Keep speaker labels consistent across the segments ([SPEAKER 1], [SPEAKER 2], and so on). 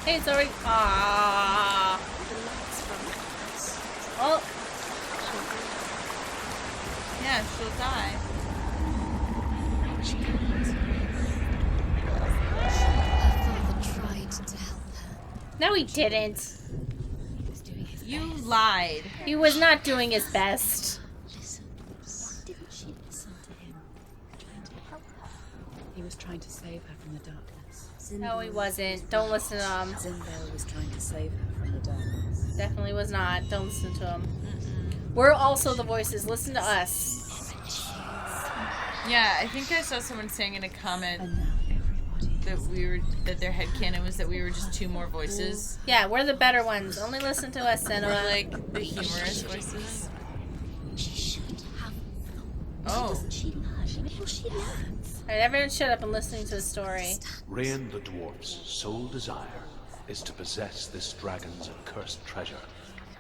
[SPEAKER 1] Hey, it's already. Ah. Oh.
[SPEAKER 2] Yeah, she'll die.
[SPEAKER 3] Her father tried to help her.
[SPEAKER 1] No, he didn't.
[SPEAKER 3] He was doing his
[SPEAKER 2] You
[SPEAKER 3] best.
[SPEAKER 2] lied.
[SPEAKER 1] He was not doing his best.
[SPEAKER 3] Listen. Why didn't she listen to him? Trying to help her.
[SPEAKER 4] He was trying to save her from the darkness.
[SPEAKER 1] No, he wasn't. Don't listen to him.
[SPEAKER 4] Zindel was trying to save her from the darkness.
[SPEAKER 1] Definitely was not. Don't listen to him. We're also the voices. Listen to us.
[SPEAKER 2] Yeah, I think I saw someone saying in a comment
[SPEAKER 4] And now everybody
[SPEAKER 2] that their headcanon was that we were just two more voices.
[SPEAKER 1] Yeah, we're the better ones. Only listen to us,
[SPEAKER 2] We're
[SPEAKER 1] Senua.
[SPEAKER 2] like the humorous voices.
[SPEAKER 3] She should have.
[SPEAKER 2] Oh.
[SPEAKER 3] She learns. Will she learn?
[SPEAKER 1] Alright, everyone shut up and listen to the story.
[SPEAKER 5] Rain the dwarf's sole desire is to possess this dragon's accursed treasure,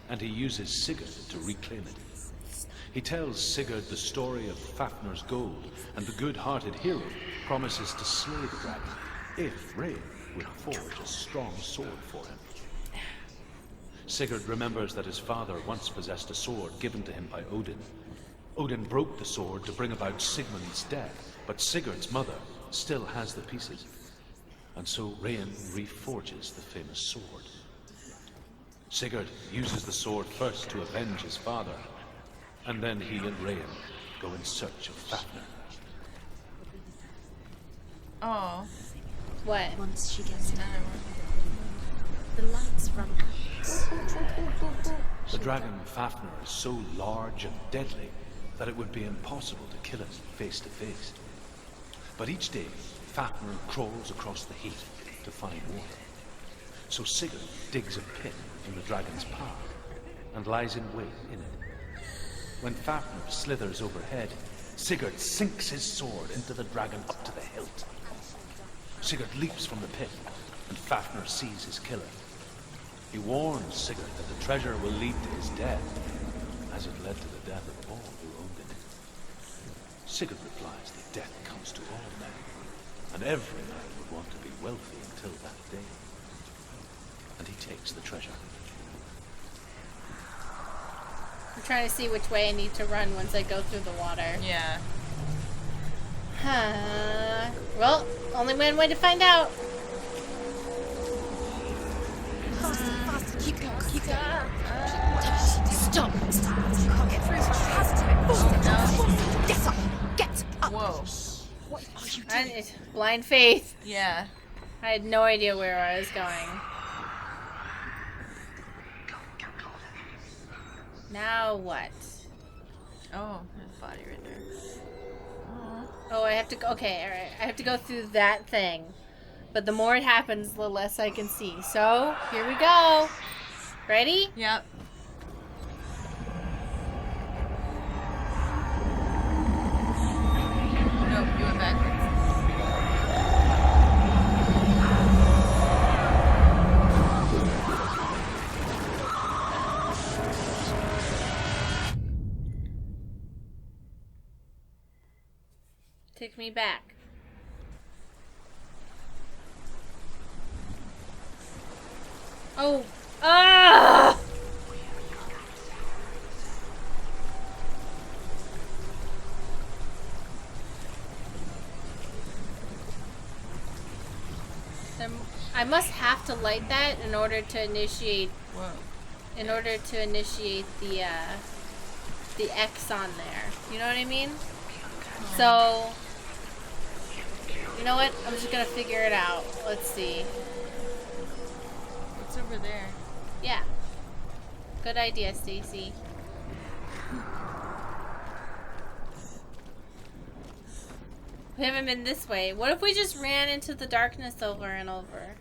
[SPEAKER 5] and he uses Sigurd to reclaim it. He tells Sigurd the story of Fafnir's gold, and the good-hearted hero promises to slay the dragon if Rain will forge a strong sword for him. Sigurd remembers that his father once possessed a sword given to him by Odin. Odin broke the sword to bring about Sigmund's death, but Sigurd's mother still has the pieces. And so Rain reforges the famous sword. Sigurd uses the sword first to avenge his father, and then he and Rain go in search of Fafnir.
[SPEAKER 2] Oh.
[SPEAKER 1] What?
[SPEAKER 3] Once she gets
[SPEAKER 2] Another
[SPEAKER 3] there,
[SPEAKER 2] one.
[SPEAKER 3] the lights run out.
[SPEAKER 5] The dragon Fafnir is so large and deadly that it would be impossible to kill it face to face. But each day, Fafnir crawls across the heath to find water. So Sigurd digs a pit in the dragon's path and lies in wait in it. When Fafnir slithers overhead, Sigurd sinks his sword into the dragon up to the hilt. Sigurd leaps from the pit, and Fafnir sees his killer. He warns Sigurd that the treasure will lead to his death, as it led to the death of all who owned it. Sigurd replies that death comes to all men, and every man would want to be wealthy until that day. And he takes the treasure.
[SPEAKER 1] I'm trying to see which way I need to run once I go through the water.
[SPEAKER 2] Yeah.
[SPEAKER 1] Well, only one way to find out.
[SPEAKER 3] Faster, keep going, keep going. Stop! You can't get through. She has to. Get up! Get up!
[SPEAKER 2] Whoa.
[SPEAKER 3] What are you doing?
[SPEAKER 1] It's blind faith.
[SPEAKER 2] Yeah.
[SPEAKER 1] I had no idea where I was going. Now what?
[SPEAKER 2] Oh, there's a body right there.
[SPEAKER 1] Oh, I have to go. Okay, alright. I have to go through that thing. But the more it happens, the less I can see. So, here we go. Ready?
[SPEAKER 2] Yep. Nope, you went backwards.
[SPEAKER 1] Take me back. Oh. Ah! I must have to light that in order to initiate.
[SPEAKER 2] Whoa.
[SPEAKER 1] In order to initiate the X on there. You know what I mean? So, you know what? I'm just gonna figure it out. Let's see.
[SPEAKER 2] What's over there?
[SPEAKER 1] Yeah. Good idea, Stacy. We haven't been this way. What if we just ran into the darkness over and over?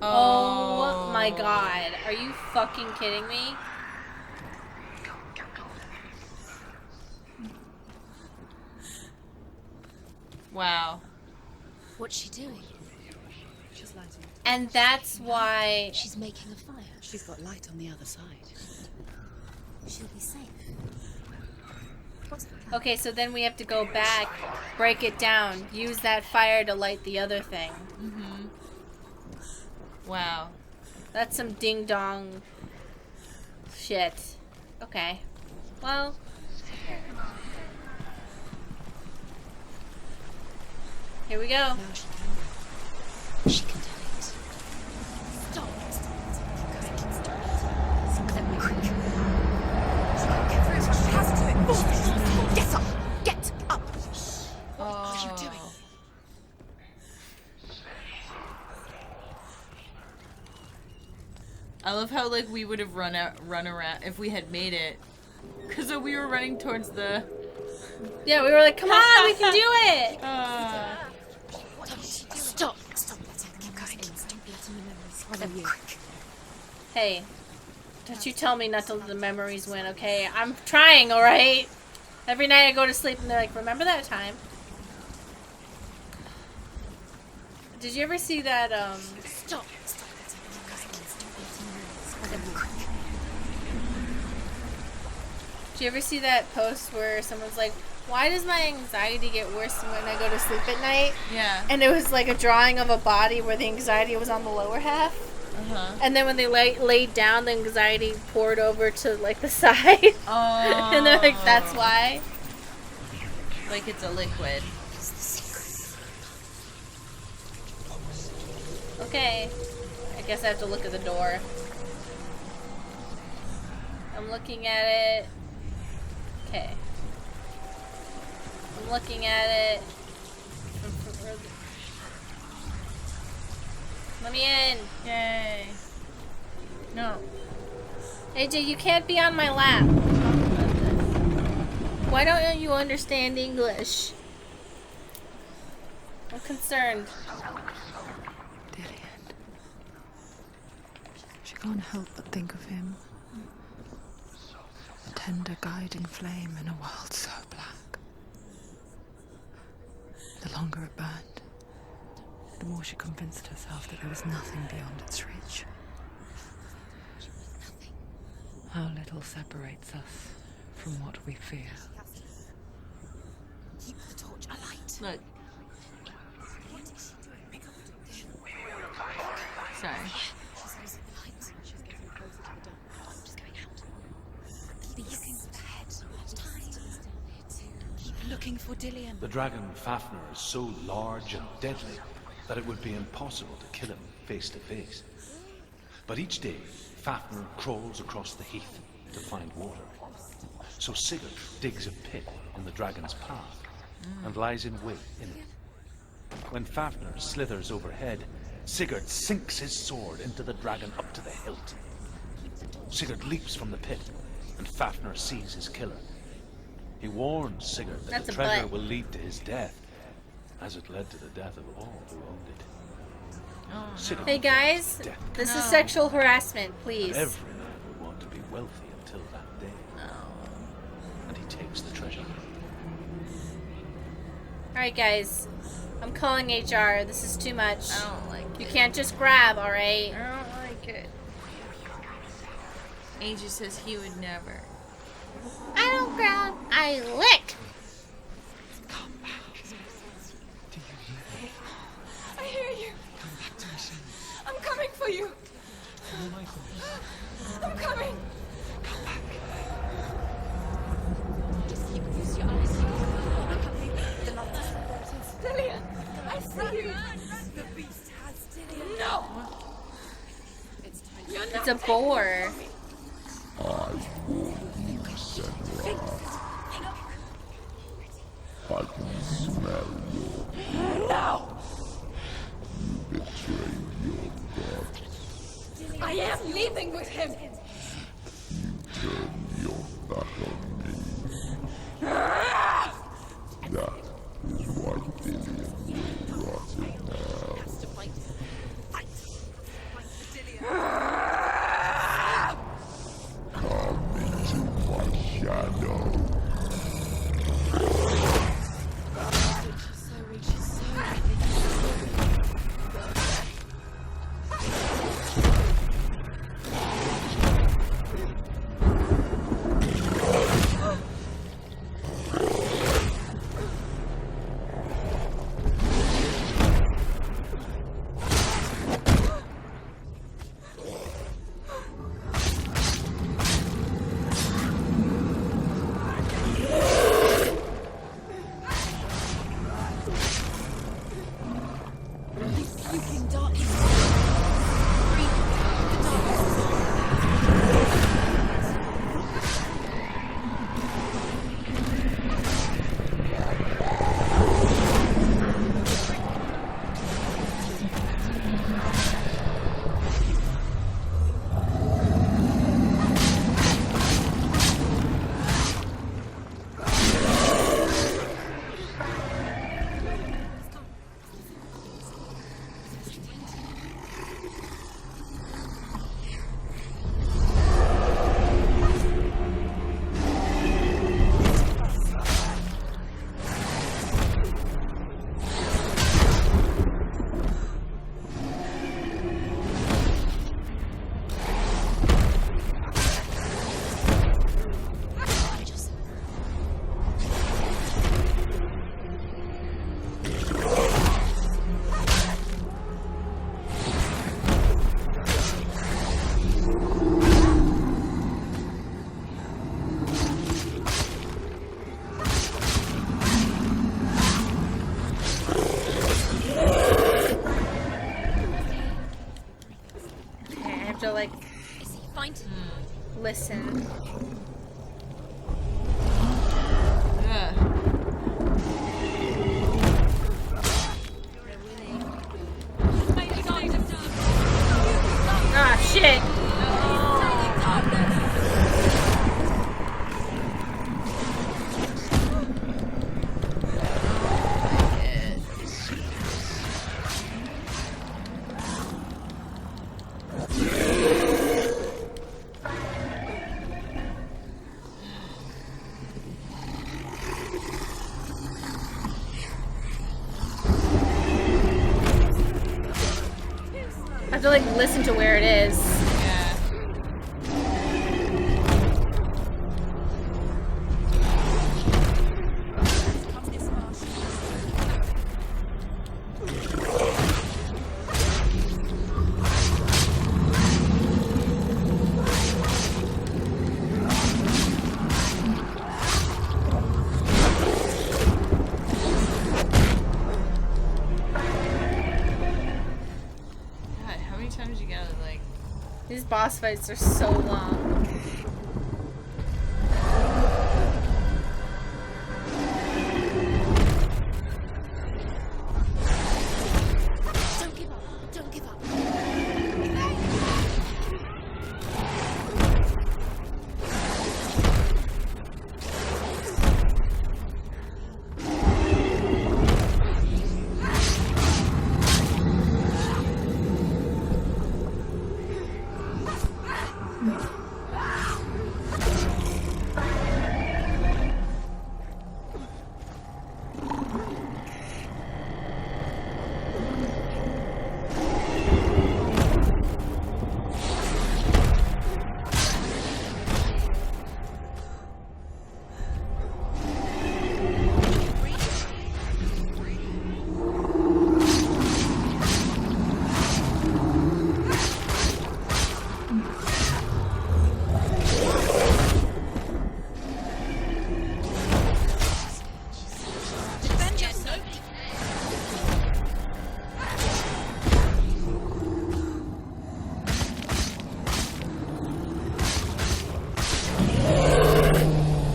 [SPEAKER 1] Oh my god. Are you fucking kidding me?
[SPEAKER 2] Wow.
[SPEAKER 3] What's she doing?
[SPEAKER 4] She's lighting.
[SPEAKER 1] And that's why...
[SPEAKER 3] She's making a fire.
[SPEAKER 4] She's got light on the other side.
[SPEAKER 3] She'll be safe. What's the plan?
[SPEAKER 1] Okay, so then we have to go back, break it down, use that fire to light the other thing.
[SPEAKER 2] Wow.
[SPEAKER 1] That's some ding dong shit. Okay. Well. Here we go.
[SPEAKER 4] Now she can tell it.
[SPEAKER 3] Stop. Get up. Get up. What are you doing?
[SPEAKER 2] I love how like we would have run around if we had made it, because we were running towards the.
[SPEAKER 1] Yeah, we were like, come on, we can do it.
[SPEAKER 3] Stop. Keep going.
[SPEAKER 1] Hey, don't you tell me not to let the memories win, okay? I'm trying, all right? Every night I go to sleep and they're like, remember that time? Did you ever see that,
[SPEAKER 3] Stop.
[SPEAKER 1] Did you ever see that post where someone's like, why does my anxiety get worse when I go to sleep at night?
[SPEAKER 2] Yeah.
[SPEAKER 1] And it was like a drawing of a body where the anxiety was on the lower half.
[SPEAKER 2] Uh-huh.
[SPEAKER 1] And then when they laid down, the anxiety poured over to like the side.
[SPEAKER 2] Oh.
[SPEAKER 1] And they're like, that's why.
[SPEAKER 2] Like it's a liquid.
[SPEAKER 1] Okay. I guess I have to look at the door. I'm looking at it. Okay. I'm looking at it. Let me in.
[SPEAKER 2] Yay. No.
[SPEAKER 1] AJ, you can't be on my lap. Why don't you understand English? I'm concerned.
[SPEAKER 4] Dillian. She can't help but think of him. A tender guiding flame in a world so black. The longer it burned, the more she convinced herself that there was nothing beyond its reach. How little separates us from what we fear.
[SPEAKER 3] Keep the torch alight.
[SPEAKER 2] Look. Sorry.
[SPEAKER 3] Keep looking for Dillian.
[SPEAKER 5] The dragon Fafnir is so large and deadly that it would be impossible to kill him face to face. But each day, Fafnir crawls across the heath to find water. So Sigurd digs a pit in the dragon's path and lies in wait in it. When Fafnir slithers overhead, Sigurd sinks his sword into the dragon up to the hilt. Sigurd leaps from the pit, and Fafnir sees his killer. He warns Sigurd that
[SPEAKER 1] That's
[SPEAKER 5] the
[SPEAKER 1] a
[SPEAKER 5] treasure
[SPEAKER 1] butt.
[SPEAKER 5] will lead to his death, as it led to the death of all who owned it. Sigurd
[SPEAKER 1] Hey guys,
[SPEAKER 5] death.
[SPEAKER 1] this is sexual harassment, please.
[SPEAKER 5] Every man would want to be wealthy until that day. And he takes the treasure.
[SPEAKER 1] Alright guys, I'm calling HR. This is too much.
[SPEAKER 2] I don't like
[SPEAKER 1] You
[SPEAKER 2] it.
[SPEAKER 1] can't just grab, alright?
[SPEAKER 2] I don't like it. Angie says he would never.
[SPEAKER 1] I don't grab, I lick!
[SPEAKER 3] I hear you. I'm coming for you. I'm coming. Just use your eyes. The light is Dillian, I see you. The beast has Dillian. No.
[SPEAKER 1] It's a boar.
[SPEAKER 6] I can smell your
[SPEAKER 3] No.
[SPEAKER 6] betrayed your god.
[SPEAKER 3] I am leaving with him.
[SPEAKER 6] Turn your back on me. That is why Dillian will rot it now.
[SPEAKER 1] Ah, shit! I have to like listen to where it is.
[SPEAKER 2] Yeah. God, how many times you gotta like?
[SPEAKER 1] These boss fights are so long.
[SPEAKER 3] Don't give up. Don't give up.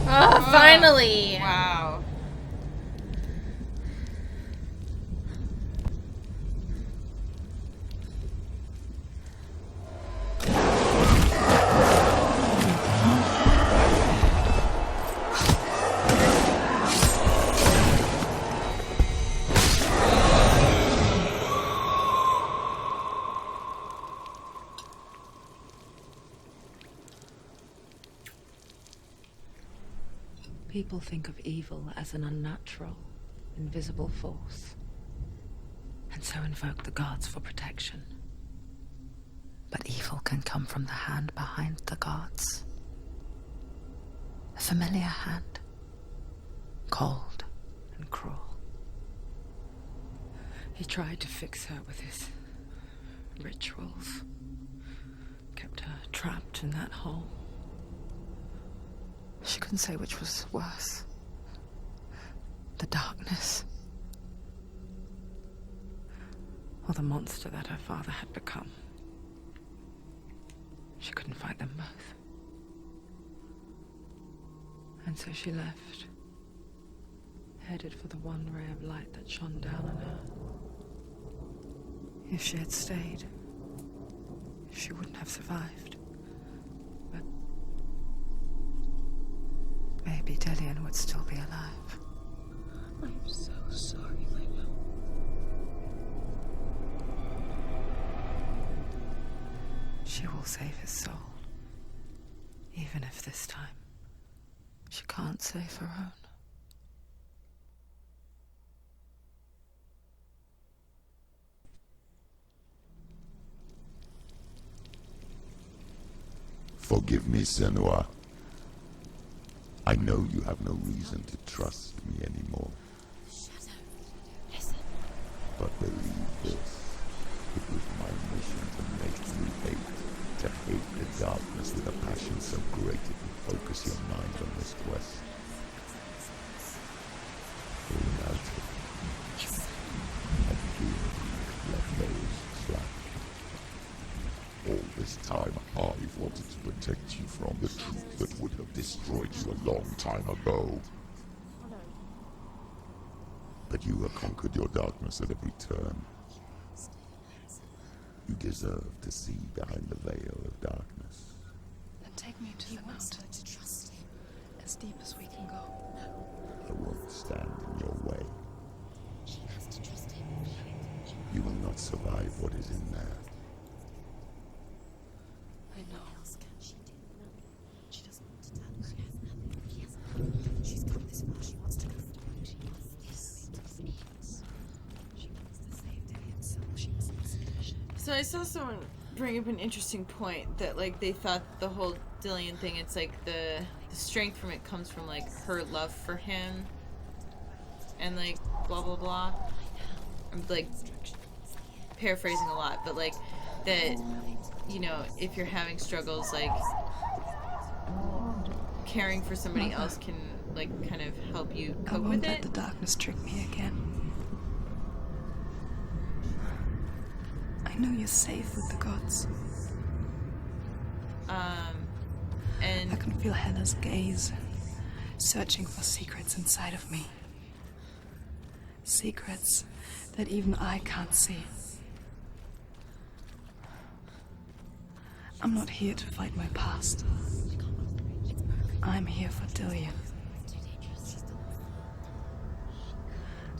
[SPEAKER 1] Oh, finally!
[SPEAKER 2] Wow.
[SPEAKER 4] People think of evil as an unnatural, invisible force, and so invoke the gods for protection. But evil can come from the hand behind the gods. A familiar hand, cold and cruel. He tried to fix her with his rituals, kept her trapped in that hole. She couldn't say which was worse. The darkness, or the monster that her father had become. She couldn't fight them both. And so she left, headed for the one ray of light that shone down on her. If she had stayed, she wouldn't have survived. But maybe Delian would still be alive.
[SPEAKER 3] I'm so sorry, Lena.
[SPEAKER 4] She will save his soul. Even if this time she can't save her own.
[SPEAKER 6] Forgive me, Senua. I know you have no reason to trust me anymore.
[SPEAKER 3] Listen.
[SPEAKER 6] But believe this. It was my mission to make you hate. To hate the darkness with a passion so great it would focus your mind on this quest. Reality. And you let those slack. All this time I've wanted to protect you from the truth. that would have destroyed you a long time ago. But you have conquered your darkness at every turn. You deserve to see behind the veil of darkness.
[SPEAKER 4] Then take me to the mountain. As deep as we can go.
[SPEAKER 6] I won't stand in your way.
[SPEAKER 3] She has to trust him.
[SPEAKER 6] You will not survive what is in there.
[SPEAKER 4] I know.
[SPEAKER 3] She doesn't want to tell us. She has nothing. She's come this far. She wants to go forward. She wants this. She wants to save Dillian soul. She wants to.
[SPEAKER 2] So I saw someone bring up an interesting point that like they thought the whole Dillian thing, it's like the strength from it comes from like her love for him and like blah blah blah. I'm like paraphrasing a lot, but like that, you know, if you're having struggles, like caring for somebody else can like kind of help you
[SPEAKER 4] I
[SPEAKER 2] cope
[SPEAKER 4] won't
[SPEAKER 2] with
[SPEAKER 4] let
[SPEAKER 2] it.
[SPEAKER 4] the darkness trick me again. I know you're safe with the gods.
[SPEAKER 2] And
[SPEAKER 4] I can feel Hela's gaze, searching for secrets inside of me. Secrets that even I can't see. I'm not here to fight my past. I'm here for Dillian.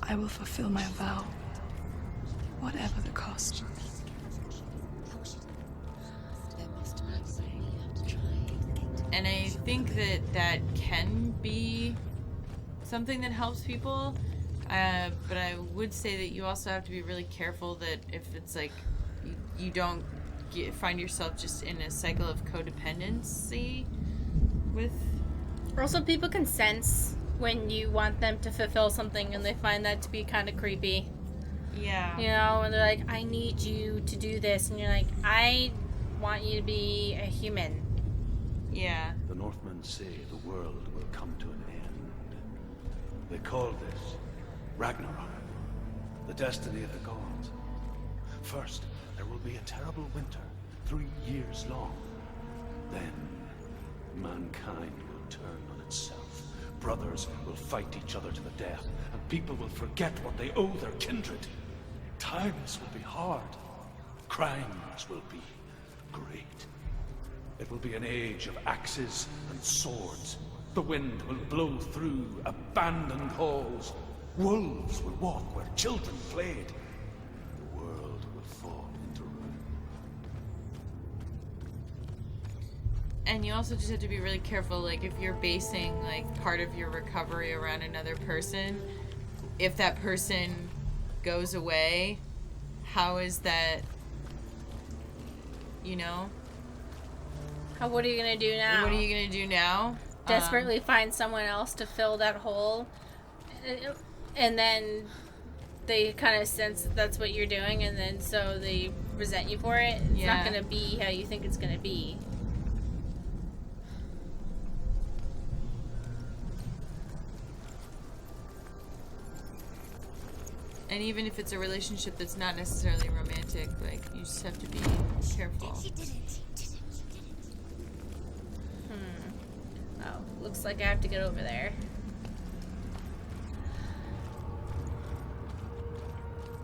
[SPEAKER 4] I will fulfill my vow, whatever the cost.
[SPEAKER 2] And I think that that can be something that helps people, but I would say that you also have to be really careful that if it's like you don't find yourself just in a cycle of codependency with.
[SPEAKER 1] Also, people can sense when you want them to fulfill something and they find that to be kind of creepy.
[SPEAKER 2] Yeah.
[SPEAKER 1] You know, and they're like, I need you to do this. And you're like, I want you to be a human.
[SPEAKER 2] Yeah.
[SPEAKER 5] The Northmen say the world will come to an end. They call this Ragnarok, the destiny of the gods. First, there will be a terrible winter, 3 years long. Then, mankind will turn on itself. Brothers will fight each other to the death, and people will forget what they owe their kindred. Times will be hard. Crimes will be great. It will be an age of axes and swords. The wind will blow through abandoned halls. Wolves will walk where children played. The world will fall into ruin.
[SPEAKER 2] And you also just have to be really careful, like if you're basing like part of your recovery around another person, if that person goes away, how is that, you know?
[SPEAKER 1] What are you going to do now?
[SPEAKER 2] What are you going to do now?
[SPEAKER 1] Desperately find someone else to fill that hole. And then they kind of sense that that's what you're doing, and then so they resent you for it. It's not going to be how you think it's going to be.
[SPEAKER 2] And even if it's a relationship that's not necessarily romantic, like, you just have to be careful.
[SPEAKER 3] She did it.
[SPEAKER 1] Oh, looks like I have to get over there.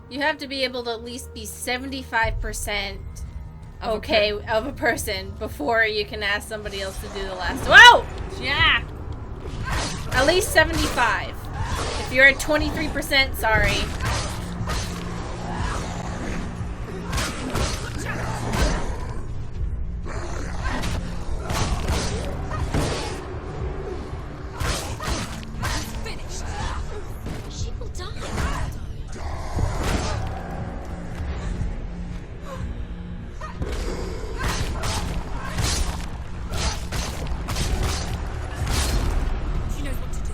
[SPEAKER 1] You have to be able to at least be 75% okay of a person before you can ask somebody else to do the last. Whoa!
[SPEAKER 2] Yeah!
[SPEAKER 1] At least 75. If you're at 23%, sorry.
[SPEAKER 3] She will die. She knows what to do.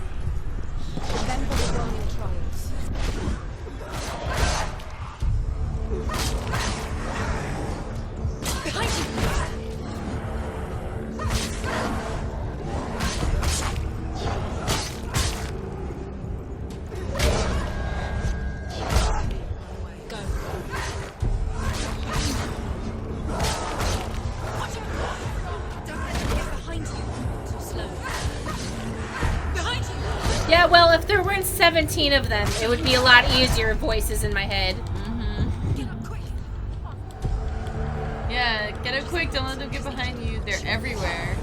[SPEAKER 3] Remember the Roman trials.
[SPEAKER 1] Yeah, well, if there weren't 17 of them, it would be a lot easier voices in my head.
[SPEAKER 2] Yeah, get it quick, don't let them get behind you. They're everywhere.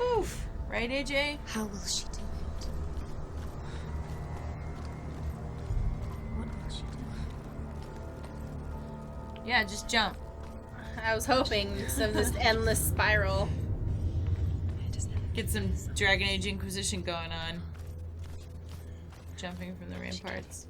[SPEAKER 2] Oof. Right, AJ?
[SPEAKER 3] How will she do it? What will she do?
[SPEAKER 2] Yeah, just jump.
[SPEAKER 1] I was hoping some of this endless spiral.
[SPEAKER 2] Get some Dragon Age Inquisition going on. Jumping from the ramparts.